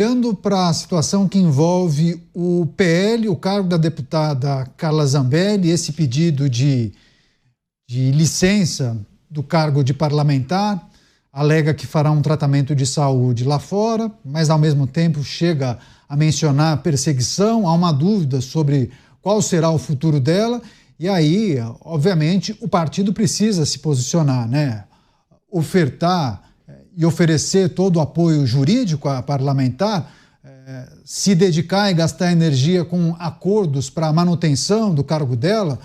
Olhando para a situação que envolve o PL, o cargo da deputada Carla Zambelli, esse pedido de licença do cargo de parlamentar, alega que fará um tratamento de saúde lá fora, mas ao mesmo tempo chega a mencionar perseguição, há uma dúvida sobre qual será o futuro dela, e aí, obviamente, o partido precisa se posicionar, né? Ofertar e oferecer todo o apoio jurídico à parlamentar, se dedicar e gastar energia com acordos para a manutenção do cargo dela,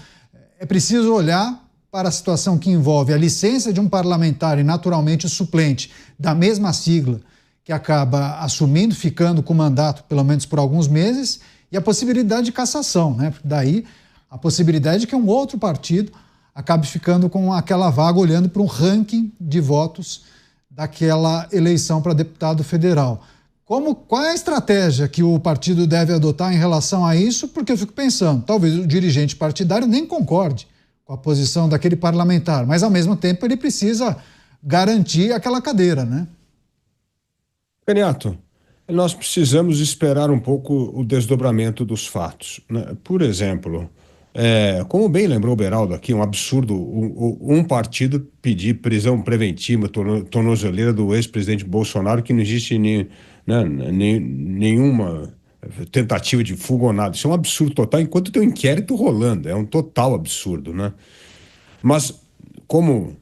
é preciso olhar para a situação que envolve a licença de um parlamentar e, naturalmente, o suplente da mesma sigla que acaba assumindo, ficando com o mandato, pelo menos por alguns meses, e a possibilidade de cassação, né? Daí a possibilidade de que um outro partido acabe ficando com aquela vaga olhando para um ranking de votos daquela eleição para deputado federal. Qual é a estratégia que o partido deve adotar em relação a isso? Porque eu fico pensando, talvez o dirigente partidário nem concorde com a posição daquele parlamentar, mas ao mesmo tempo ele precisa garantir aquela cadeira, né? Caniato, nós precisamos esperar um pouco o desdobramento dos fatos, né? Por exemplo, como bem lembrou o Beraldo aqui, um absurdo um partido pedir prisão preventiva, tornozeleira do ex-presidente Bolsonaro, que não existe nenhuma tentativa de fuga ou nada. Isso é um absurdo total, enquanto tem um inquérito rolando. É um total absurdo, né? Mas, como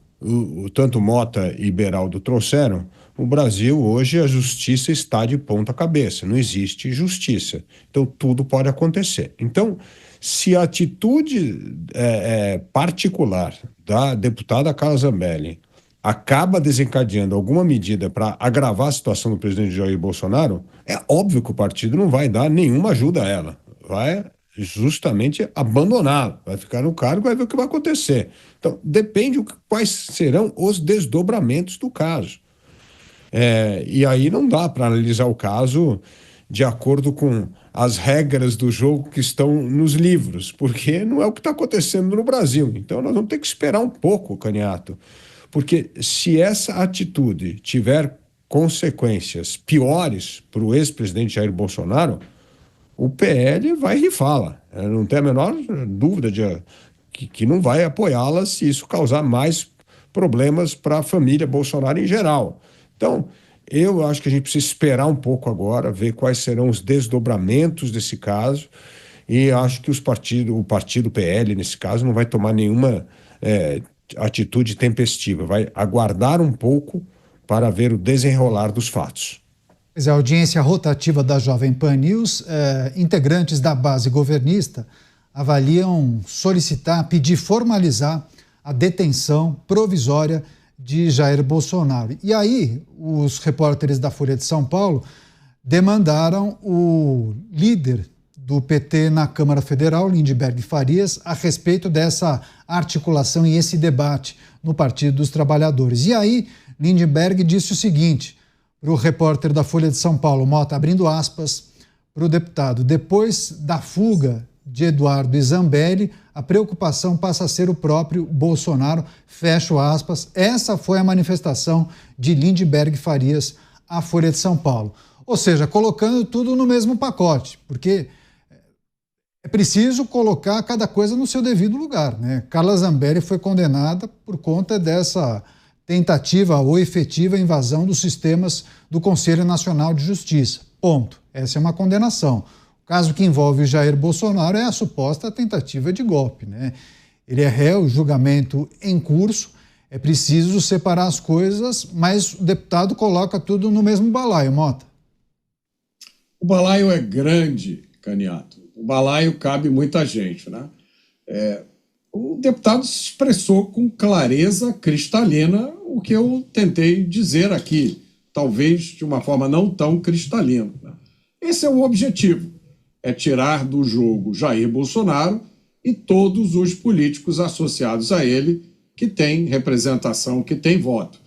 tanto Mota e Beraldo trouxeram, o Brasil hoje, a justiça está de ponta cabeça. Não existe justiça. Então, tudo pode acontecer. Então, se a atitude particular da deputada Carla Zambelli acaba desencadeando alguma medida para agravar a situação do presidente Jair Bolsonaro, é óbvio que o partido não vai dar nenhuma ajuda a ela. Vai justamente abandoná-la. Vai ficar no cargo e vai ver o que vai acontecer. Então, depende quais serão os desdobramentos do caso. E aí não dá para analisar o caso de acordo com as regras do jogo que estão nos livros, porque não é o que está acontecendo no Brasil. Então nós vamos ter que esperar um pouco, Caniato, porque se essa atitude tiver consequências piores para o ex-presidente Jair Bolsonaro, o PL vai rifá-la. Não tem a menor dúvida que não vai apoiá-la se isso causar mais problemas para a família Bolsonaro em geral. Então, eu acho que a gente precisa esperar um pouco agora, ver quais serão os desdobramentos desse caso, e acho que o partido PL, nesse caso, não vai tomar nenhuma atitude tempestiva, vai aguardar um pouco para ver o desenrolar dos fatos. Pois é, a audiência rotativa da Jovem Pan News, integrantes da base governista avaliam pedir formalizar a detenção provisória de Jair Bolsonaro. E aí, os repórteres da Folha de São Paulo demandaram o líder do PT na Câmara Federal, Lindenberg Farias, a respeito dessa articulação e esse debate no Partido dos Trabalhadores. E aí, Lindenberg disse o seguinte para o repórter da Folha de São Paulo, Mota, abrindo aspas para o deputado: depois da fuga de Eduardo e Zambelli, a preocupação passa a ser o próprio Bolsonaro, fecho aspas. Essa foi a manifestação de Lindenberg Farias à Folha de São Paulo. Ou seja, colocando tudo no mesmo pacote, porque é preciso colocar cada coisa no seu devido lugar, né? Carla Zambelli foi condenada por conta dessa tentativa ou efetiva invasão dos sistemas do Conselho Nacional de Justiça. Ponto. Essa é uma condenação. O caso que envolve o Jair Bolsonaro é a suposta tentativa de golpe, né? Ele é réu, julgamento em curso, é preciso separar as coisas, mas o deputado coloca tudo no mesmo balaio, Mota. O balaio é grande, Caniato. O balaio cabe muita gente, né? O deputado se expressou com clareza cristalina o que eu tentei dizer aqui, talvez de uma forma não tão cristalina, né? Esse é o objetivo. É tirar do jogo Jair Bolsonaro e todos os políticos associados a ele que têm representação, que têm voto.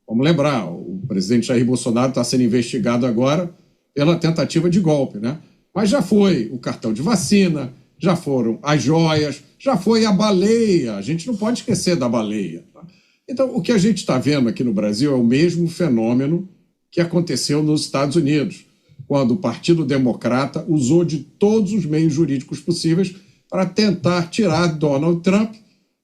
Vamos lembrar, o presidente Jair Bolsonaro está sendo investigado agora pela tentativa de golpe, né? Mas já foi o cartão de vacina, já foram as joias, já foi a baleia. A gente não pode esquecer da baleia, tá? Então, o que a gente está vendo aqui no Brasil é o mesmo fenômeno que aconteceu nos Estados Unidos. quando o Partido Democrata usou de todos os meios jurídicos possíveis para tentar tirar Donald Trump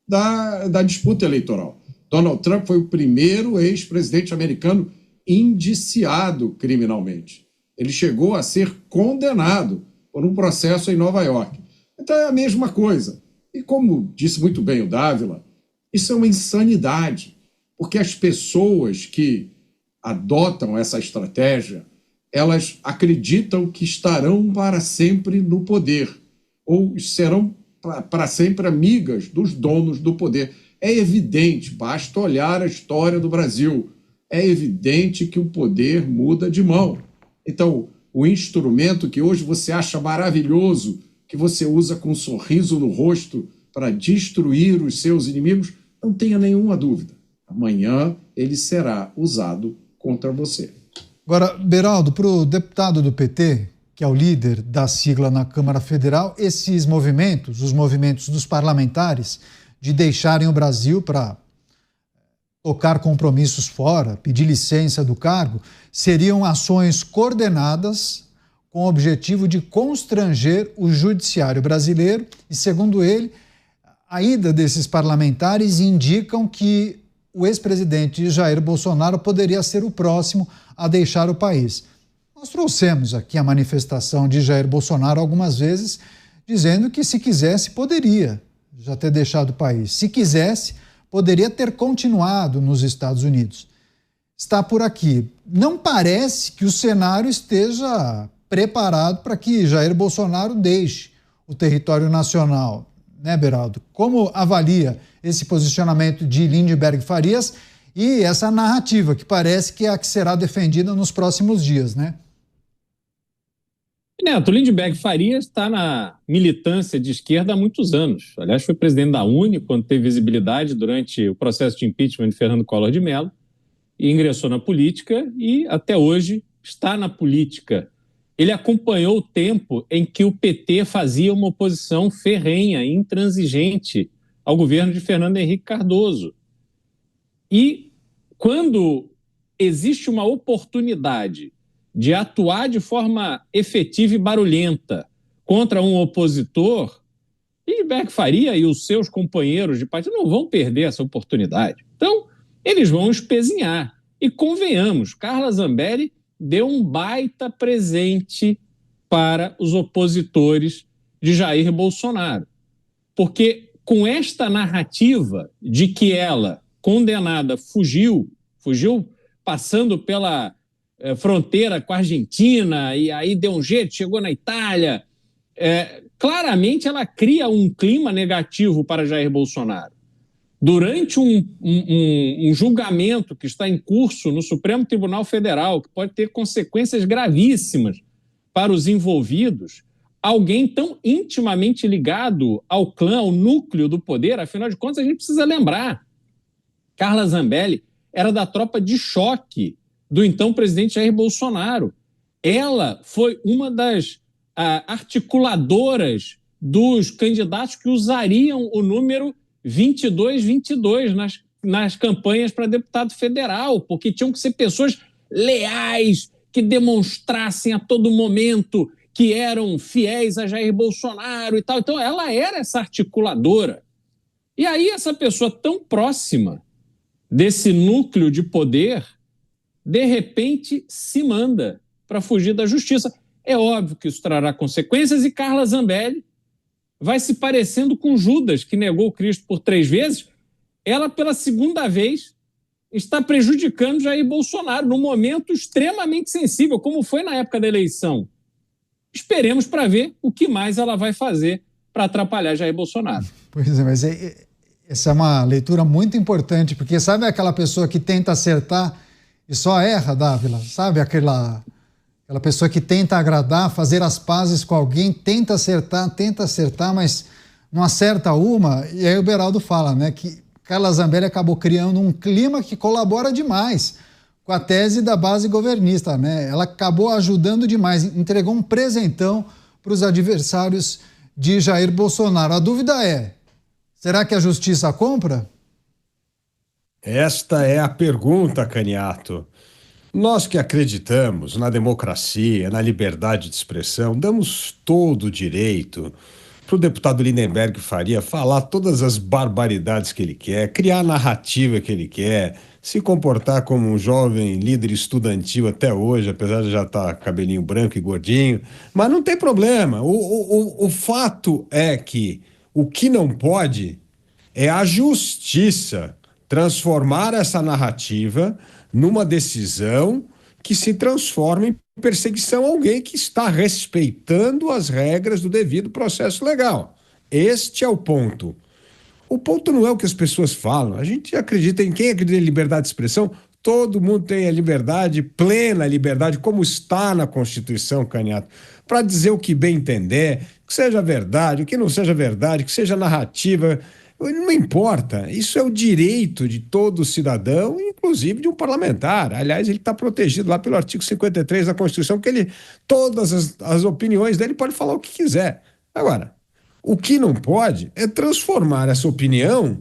da disputa eleitoral. Donald Trump foi o primeiro ex-presidente americano indiciado criminalmente. Ele chegou a ser condenado por um processo em Nova York. Então é a mesma coisa. E como disse muito bem o Dávila, isso é uma insanidade, porque as pessoas que adotam essa estratégia, elas acreditam que estarão para sempre no poder, ou serão para sempre amigas dos donos do poder. É evidente, basta olhar a história do Brasil, é evidente que o poder muda de mão. Então, o instrumento que hoje você acha maravilhoso, que você usa com um sorriso no rosto para destruir os seus inimigos, não tenha nenhuma dúvida. Amanhã ele será usado contra você. Agora, Beraldo, para o deputado do PT, que é o líder da sigla na Câmara Federal, esses movimentos, os movimentos dos parlamentares de deixarem o Brasil para tocar compromissos fora, pedir licença do cargo, seriam ações coordenadas com o objetivo de constranger o judiciário brasileiro e, segundo ele, a ida desses parlamentares indicam que o ex-presidente Jair Bolsonaro poderia ser o próximo a deixar o país. Nós trouxemos aqui a manifestação de Jair Bolsonaro algumas vezes, dizendo que se quisesse poderia já ter deixado o país. Se quisesse, poderia ter continuado nos Estados Unidos. Está por aqui. Não parece que o cenário esteja preparado para que Jair Bolsonaro deixe o território nacional, né, Beraldo? Como avalia esse posicionamento de Lindenberg Farias e essa narrativa que parece que é a que será defendida nos próximos dias, né? Neto, Lindenberg Farias está na militância de esquerda há muitos anos. Aliás, foi presidente da UNE quando teve visibilidade durante o processo de impeachment de Fernando Collor de Mello e ingressou na política e até hoje está na política. Ele acompanhou o tempo em que o PT fazia uma oposição ferrenha e intransigente ao governo de Fernando Henrique Cardoso. E quando existe uma oportunidade de atuar de forma efetiva e barulhenta contra um opositor, Lindenberg Faria e os seus companheiros de partido não vão perder essa oportunidade. Então, eles vão espezinhar. E convenhamos, Carla Zambelli deu um baita presente para os opositores de Jair Bolsonaro. Porque com esta narrativa de que ela, condenada, fugiu passando pela fronteira com a Argentina e aí deu um jeito, chegou na Itália, claramente ela cria um clima negativo para Jair Bolsonaro. Durante um julgamento que está em curso no Supremo Tribunal Federal, que pode ter consequências gravíssimas para os envolvidos, alguém tão intimamente ligado ao clã, ao núcleo do poder, afinal de contas, a gente precisa lembrar, Carla Zambelli era da tropa de choque do então presidente Jair Bolsonaro. Ela foi uma das articuladoras dos candidatos que usariam o número 2222 nas campanhas para deputado federal, porque tinham que ser pessoas leais, que demonstrassem a todo momento que eram fiéis a Jair Bolsonaro e tal. Então, ela era essa articuladora. E aí, essa pessoa tão próxima desse núcleo de poder, de repente, se manda para fugir da justiça. É óbvio que isso trará consequências e Carla Zambelli vai se parecendo com Judas, que negou Cristo por 3 vezes. Ela, pela segunda vez, está prejudicando Jair Bolsonaro num momento extremamente sensível, como foi na época da eleição. Esperemos para ver o que mais ela vai fazer para atrapalhar Jair Bolsonaro. Pois é, mas essa é uma leitura muito importante, porque sabe aquela pessoa que tenta acertar e só erra, Dávila? Sabe aquela pessoa que tenta agradar, fazer as pazes com alguém, tenta acertar, mas não acerta uma. E aí o Beraldo fala, né, que Carla Zambelli acabou criando um clima que colabora demais com a tese da base governista, né? Ela acabou ajudando demais, entregou um presentão para os adversários de Jair Bolsonaro. A dúvida é, será que a justiça compra? Esta é a pergunta, Caniato. Nós que acreditamos na democracia, na liberdade de expressão, damos todo o direito para o deputado Lindenberg Faria falar todas as barbaridades que ele quer, criar a narrativa que ele quer, se comportar como um jovem líder estudantil até hoje, apesar de já estar cabelinho branco e gordinho, mas não tem problema. O fato é que o que não pode é a justiça transformar essa narrativa numa decisão que se transforma em perseguição a alguém que está respeitando as regras do devido processo legal. Este é o ponto. O ponto não é o que as pessoas falam. A gente acredita em quem acredita em liberdade de expressão. Todo mundo tem a liberdade, plena liberdade, como está na Constituição, Canhato, para dizer o que bem entender, que seja verdade, o que não seja verdade, que seja narrativa. Não importa, isso é o direito de todo cidadão, inclusive de um parlamentar. Aliás, ele está protegido lá pelo artigo 53 da Constituição, que todas as opiniões dele pode falar o que quiser. Agora, o que não pode é transformar essa opinião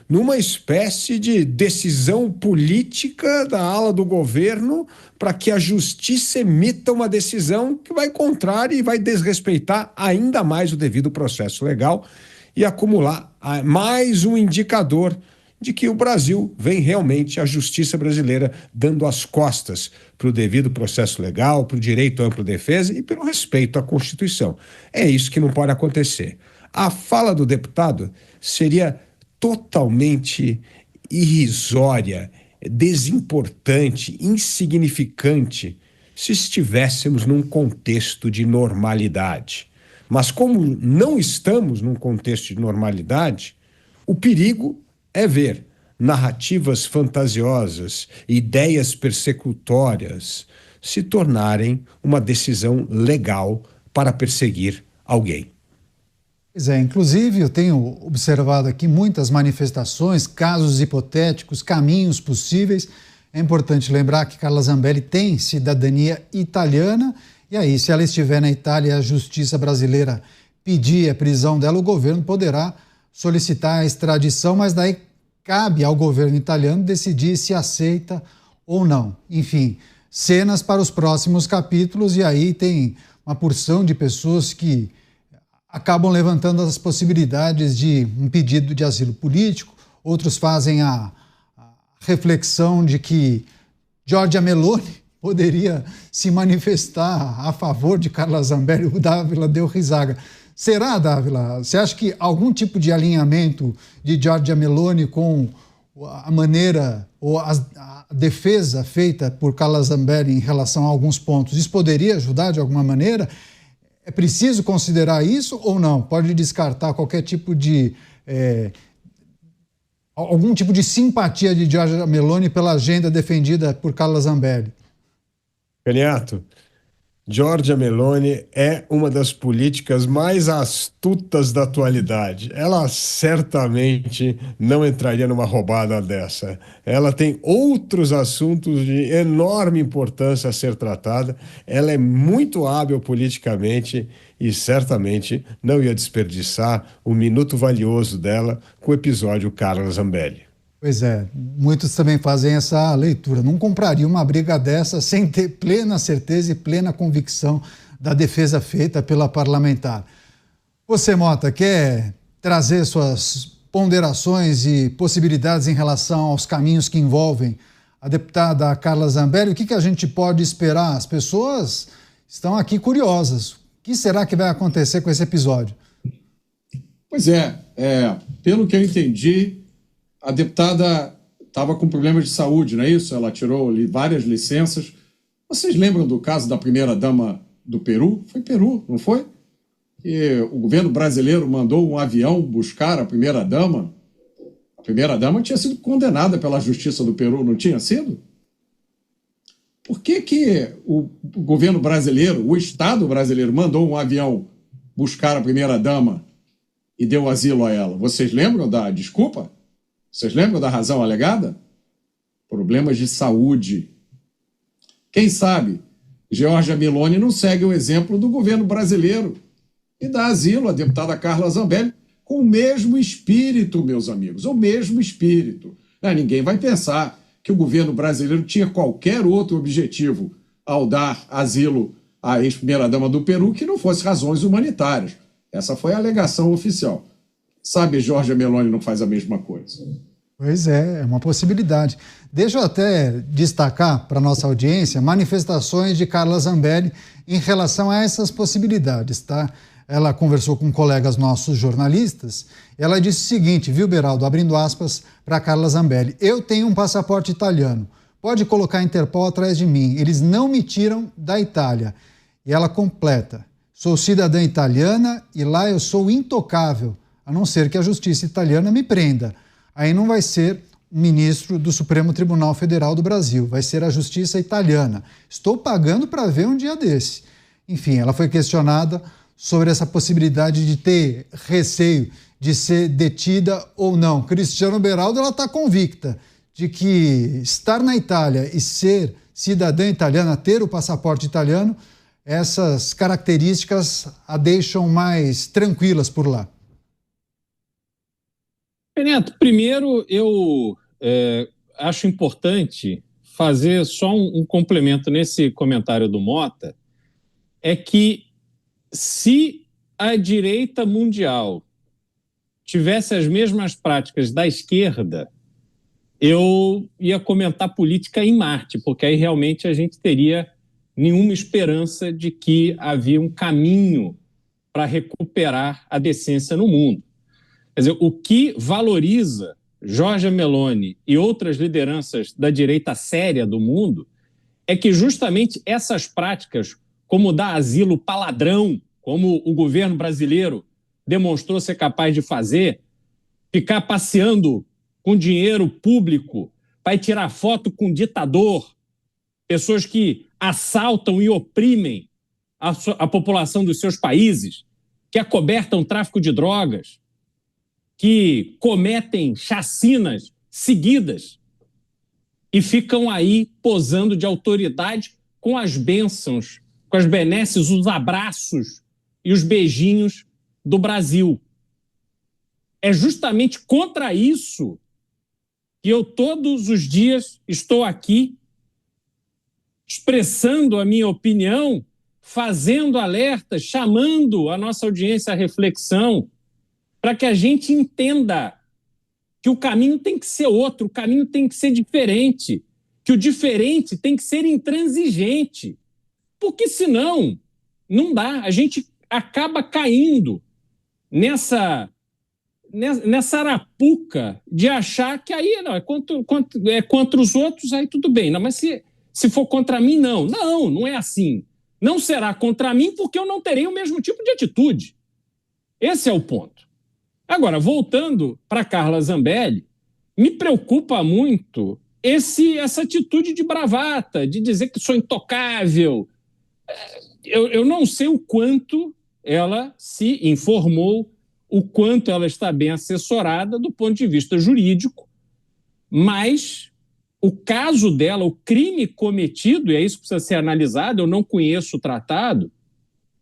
numa espécie de decisão política da ala do governo para que a justiça emita uma decisão que vai contrária e vai desrespeitar ainda mais o devido processo legal e acumular mais um indicador de que o Brasil vem realmente, a justiça brasileira, dando as costas para o devido processo legal, para o direito à ampla defesa e pelo respeito à Constituição. É isso que não pode acontecer. A fala do deputado seria totalmente irrisória, desimportante, insignificante, se estivéssemos num contexto de normalidade. Mas como não estamos num contexto de normalidade, o perigo é ver narrativas fantasiosas, ideias persecutórias se tornarem uma decisão legal para perseguir alguém. Pois é, inclusive eu tenho observado aqui muitas manifestações, casos hipotéticos, caminhos possíveis. É importante lembrar que Carla Zambelli tem cidadania italiana. E aí, se ela estiver na Itália e a justiça brasileira pedir a prisão dela, o governo poderá solicitar a extradição, mas daí cabe ao governo italiano decidir se aceita ou não. Enfim, cenas para os próximos capítulos, e aí tem uma porção de pessoas que acabam levantando as possibilidades de um pedido de asilo político, outros fazem a reflexão de que Giorgia Meloni poderia se manifestar a favor de Carla Zambelli. O Dávila deu risada. Será, Dávila? Você acha que algum tipo de alinhamento de Giorgia Meloni com a maneira ou a defesa feita por Carla Zambelli em relação a alguns pontos, isso poderia ajudar de alguma maneira? É preciso considerar isso ou não? Pode descartar qualquer tipo de algum tipo de simpatia de Giorgia Meloni pela agenda defendida por Carla Zambelli? Canhato, Giorgia Meloni é uma das políticas mais astutas da atualidade. Ela certamente não entraria numa roubada dessa. Ela tem outros assuntos de enorme importância a ser tratada. Ela é muito hábil politicamente e certamente não ia desperdiçar o minuto valioso dela com o episódio Carla Zambelli. Pois é, muitos também fazem essa leitura. Não compraria uma briga dessa sem ter plena certeza e plena convicção da defesa feita pela parlamentar. Você, Mota, quer trazer suas ponderações e possibilidades em relação aos caminhos que envolvem a deputada Carla Zambelli? O que a gente pode esperar? As pessoas estão aqui curiosas. O que será que vai acontecer com esse episódio? Pois pelo que eu entendi, a deputada estava com problemas de saúde, não é isso? Ela tirou várias licenças. Vocês lembram do caso da primeira-dama do Peru? Foi Peru, não foi? E o governo brasileiro mandou um avião buscar a primeira-dama. A primeira-dama tinha sido condenada pela justiça do Peru, não tinha sido? Por que o governo brasileiro, o Estado brasileiro, mandou um avião buscar a primeira-dama e deu asilo a ela? Vocês lembram da desculpa? Vocês lembram da razão alegada? Problemas de saúde. Quem sabe Giorgia Meloni não segue o exemplo do governo brasileiro e dá asilo à deputada Carla Zambelli com o mesmo espírito, meus amigos, o mesmo espírito. Ninguém vai pensar que o governo brasileiro tinha qualquer outro objetivo ao dar asilo à ex-primeira-dama do Peru que não fosse razões humanitárias. Essa foi a alegação oficial. Sabe, Giorgia Meloni não faz a mesma coisa. Pois é uma possibilidade. Deixa eu até destacar para a nossa audiência manifestações de Carla Zambelli em relação a essas possibilidades, tá? Ela conversou com colegas nossos jornalistas, ela disse o seguinte, viu, Beraldo, abrindo aspas para Carla Zambelli: eu tenho um passaporte italiano, pode colocar a Interpol atrás de mim, eles não me tiram da Itália. E ela completa: sou cidadã italiana e lá eu sou intocável, a não ser que a justiça italiana me prenda. Aí não vai ser o ministro do Supremo Tribunal Federal do Brasil, vai ser a justiça italiana. Estou pagando para ver um dia desse. Enfim, ela foi questionada sobre essa possibilidade de ter receio de ser detida ou não. Cristiano Beraldo, ela está convicta de que estar na Itália e ser cidadã italiana, ter o passaporte italiano, essas características a deixam mais tranquilas por lá. Neto, primeiro eu acho importante fazer só um complemento nesse comentário do Mota, é que se a direita mundial tivesse as mesmas práticas da esquerda, eu ia comentar política em Marte, porque aí realmente a gente teria nenhuma esperança de que havia um caminho para recuperar a decência no mundo. Quer dizer, o que valoriza Giorgia Meloni e outras lideranças da direita séria do mundo é que justamente essas práticas, como dar asilo para ladrão, como o governo brasileiro demonstrou ser capaz de fazer, ficar passeando com dinheiro público para tirar foto com ditador, pessoas que assaltam e oprimem a população dos seus países, que acobertam tráfico de drogas, que cometem chacinas seguidas e ficam aí posando de autoridade com as bênçãos, com as benesses, os abraços e os beijinhos do Brasil. É justamente contra isso que eu todos os dias estou aqui expressando a minha opinião, fazendo alertas, chamando a nossa audiência à reflexão, para que a gente entenda que o caminho tem que ser outro, o caminho tem que ser diferente, que o diferente tem que ser intransigente, porque senão não dá, a gente acaba caindo nessa arapuca de achar que aí não, é contra os outros, aí tudo bem, não, mas se for contra mim, não é assim. Não será contra mim porque eu não terei o mesmo tipo de atitude. Esse é o ponto. Agora, voltando para Carla Zambelli, me preocupa muito essa atitude de bravata, de dizer que sou intocável. Eu não sei o quanto ela se informou, o quanto ela está bem assessorada do ponto de vista jurídico, mas o caso dela, o crime cometido, e é isso que precisa ser analisado, eu não conheço o tratado,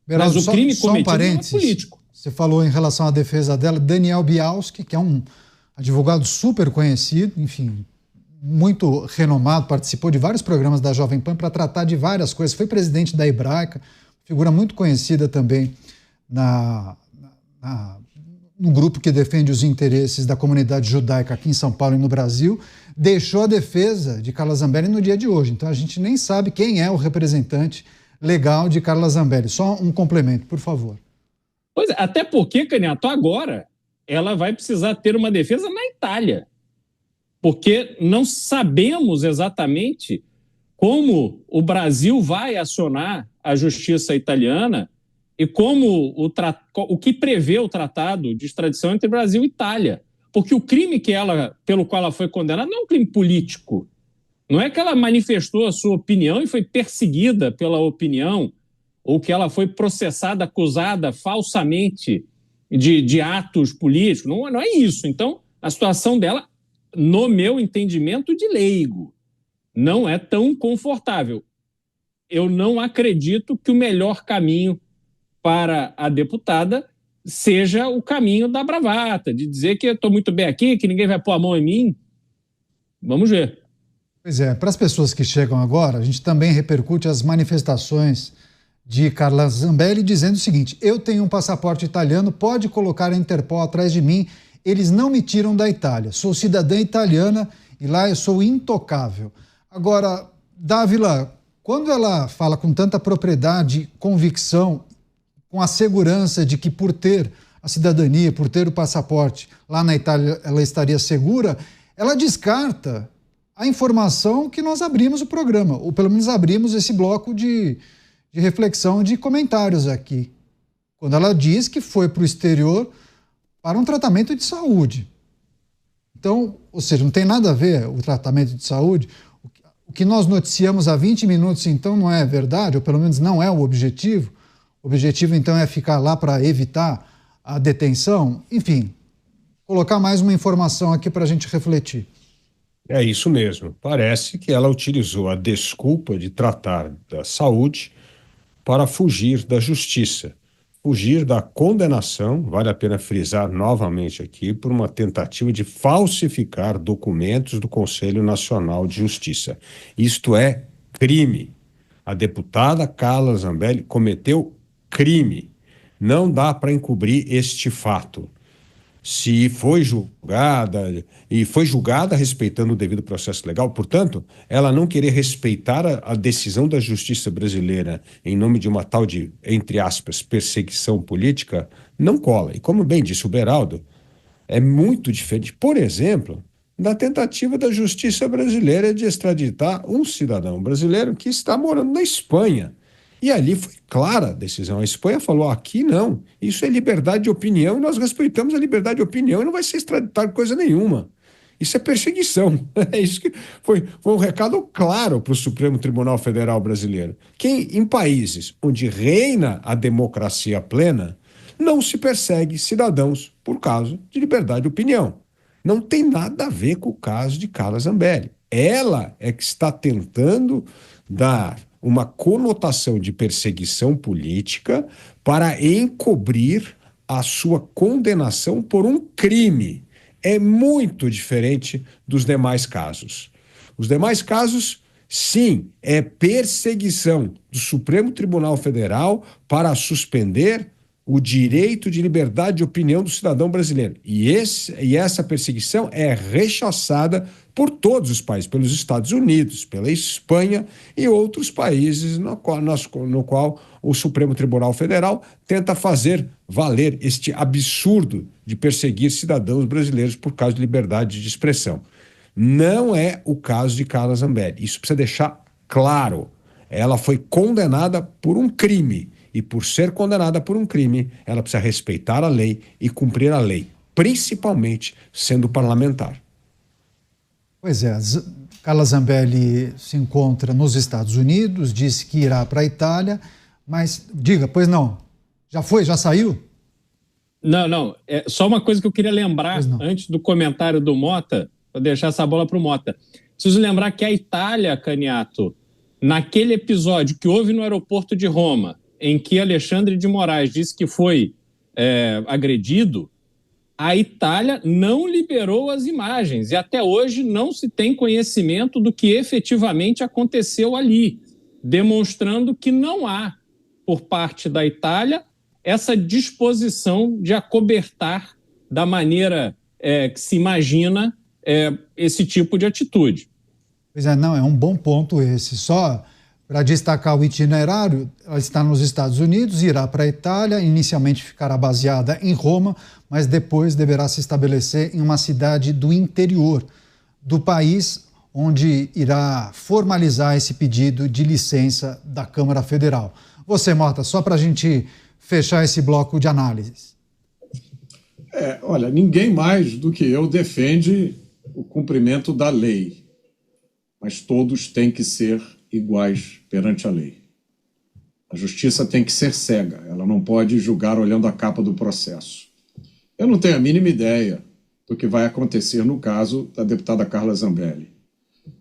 Beraldo, mas o crime cometido é político. Você falou em relação à defesa dela, Daniel Bialski, que é um advogado super conhecido, enfim, muito renomado, participou de vários programas da Jovem Pan para tratar de várias coisas, foi presidente da Hebraica, figura muito conhecida também no grupo que defende os interesses da comunidade judaica aqui em São Paulo e no Brasil, deixou a defesa de Carla Zambelli no dia de hoje. Então a gente nem sabe quem é o representante legal de Carla Zambelli. Só um complemento, por favor. Pois é, até porque, Caniato, agora ela vai precisar ter uma defesa na Itália, porque não sabemos exatamente como o Brasil vai acionar a justiça italiana e como o que prevê o tratado de extradição entre Brasil e Itália. Porque o crime pelo qual ela foi condenada não é um crime político. Não é que ela manifestou a sua opinião e foi perseguida pela opinião, ou que ela foi processada, acusada falsamente de atos políticos. Não é isso. Então, a situação dela, no meu entendimento de leigo, não é tão confortável. Eu não acredito que o melhor caminho para a deputada seja o caminho da bravata, de dizer que eu estou muito bem aqui, que ninguém vai pôr a mão em mim. Vamos ver. Pois é, para as pessoas que chegam agora, a gente também repercute as manifestações de Carla Zambelli dizendo o seguinte: eu tenho um passaporte italiano, pode colocar a Interpol atrás de mim, eles não me tiram da Itália. Sou cidadã italiana e lá eu sou intocável. Agora, Dávila, quando ela fala com tanta propriedade, convicção, com a segurança de que por ter a cidadania, por ter o passaporte lá na Itália ela estaria segura, ela descarta a informação que nós abrimos o programa, ou pelo menos abrimos esse bloco de reflexão, de comentários aqui. Quando ela diz que foi para o exterior para um tratamento de saúde. Então, ou seja, não tem nada a ver o tratamento de saúde. O que nós noticiamos há 20 minutos, então, não é verdade, ou pelo menos não é o objetivo. O objetivo, então, é ficar lá para evitar a detenção. Enfim, colocar mais uma informação aqui para a gente refletir. É isso mesmo. Parece que ela utilizou a desculpa de tratar da saúde para fugir da justiça, fugir da condenação, vale a pena frisar novamente aqui, por uma tentativa de falsificar documentos do Conselho Nacional de Justiça. Isto é crime. A deputada Carla Zambelli cometeu crime. Não dá para encobrir este fato. Se foi julgada, e foi julgada respeitando o devido processo legal, portanto, ela não querer respeitar a decisão da justiça brasileira em nome de uma tal de, entre aspas, perseguição política, não cola. E como bem disse o Beraldo, é muito diferente, por exemplo, da tentativa da justiça brasileira de extraditar um cidadão brasileiro que está morando na Espanha. E ali foi clara a decisão. A Espanha falou: aqui não, isso é liberdade de opinião e nós respeitamos a liberdade de opinião e não vai ser extraditado coisa nenhuma. Isso é perseguição. É isso que foi um recado claro para o Supremo Tribunal Federal brasileiro. Que em países onde reina a democracia plena, não se persegue cidadãos por causa de liberdade de opinião. Não tem nada a ver com o caso de Carla Zambelli. Ela é que está tentando dar uma conotação de perseguição política para encobrir a sua condenação por um crime. É muito diferente dos demais casos. Os demais casos, sim, é perseguição do Supremo Tribunal Federal para suspender o direito de liberdade de opinião do cidadão brasileiro. E essa perseguição é rechaçada por todos os países, pelos Estados Unidos, pela Espanha e outros países no qual o Supremo Tribunal Federal tenta fazer valer este absurdo de perseguir cidadãos brasileiros por causa de liberdade de expressão. Não é o caso de Carla Zambelli. Isso precisa deixar claro. Ela foi condenada por um crime. E por ser condenada por um crime, ela precisa respeitar a lei e cumprir a lei, principalmente sendo parlamentar. Pois é, Carla Zambelli se encontra nos Estados Unidos, disse que irá para a Itália, mas diga, pois não, já foi, já saiu? Não, é só uma coisa que eu queria lembrar antes do comentário do Mota, para deixar essa bola para o Mota. Preciso lembrar que a Itália, Caniato, naquele episódio que houve no aeroporto de Roma, em que Alexandre de Moraes disse que foi agredido, a Itália não liberou as imagens e até hoje não se tem conhecimento do que efetivamente aconteceu ali, demonstrando que não há, por parte da Itália, essa disposição de acobertar da maneira que se imagina esse tipo de atitude. Pois é, não, é um bom ponto esse. Só para destacar o itinerário, ela está nos Estados Unidos, irá para a Itália, inicialmente ficará baseada em Roma, mas depois deverá se estabelecer em uma cidade do interior do país, onde irá formalizar esse pedido de licença da Câmara Federal. Você, Mota, só para a gente fechar esse bloco de análises. Olha, ninguém mais do que eu defende o cumprimento da lei, mas todos têm que ser iguais perante a lei. A justiça tem que ser cega, ela não pode julgar olhando a capa do processo. Eu não tenho a mínima ideia do que vai acontecer no caso da deputada Carla Zambelli.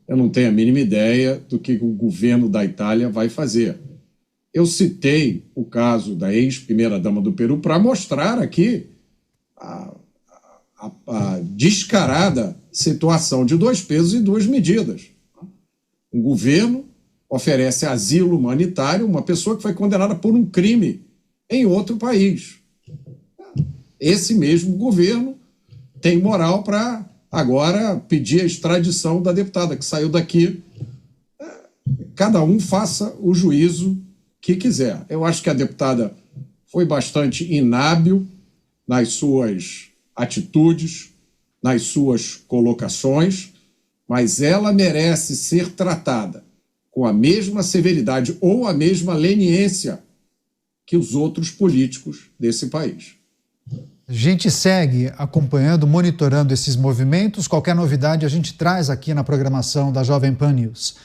Eu não tenho a mínima ideia do que o governo da Itália vai fazer. Eu citei o caso da ex-primeira-dama do Peru para mostrar aqui a descarada situação de dois pesos e duas medidas. Um governo oferece asilo humanitário a uma pessoa que foi condenada por um crime em outro país. Esse mesmo governo tem moral para agora pedir a extradição da deputada que saiu daqui. Cada um faça o juízo que quiser. Eu acho que a deputada foi bastante inábil nas suas atitudes, nas suas colocações, mas ela merece ser tratada com a mesma severidade ou a mesma leniência que os outros políticos desse país. A gente segue acompanhando, monitorando esses movimentos. Qualquer novidade a gente traz aqui na programação da Jovem Pan News.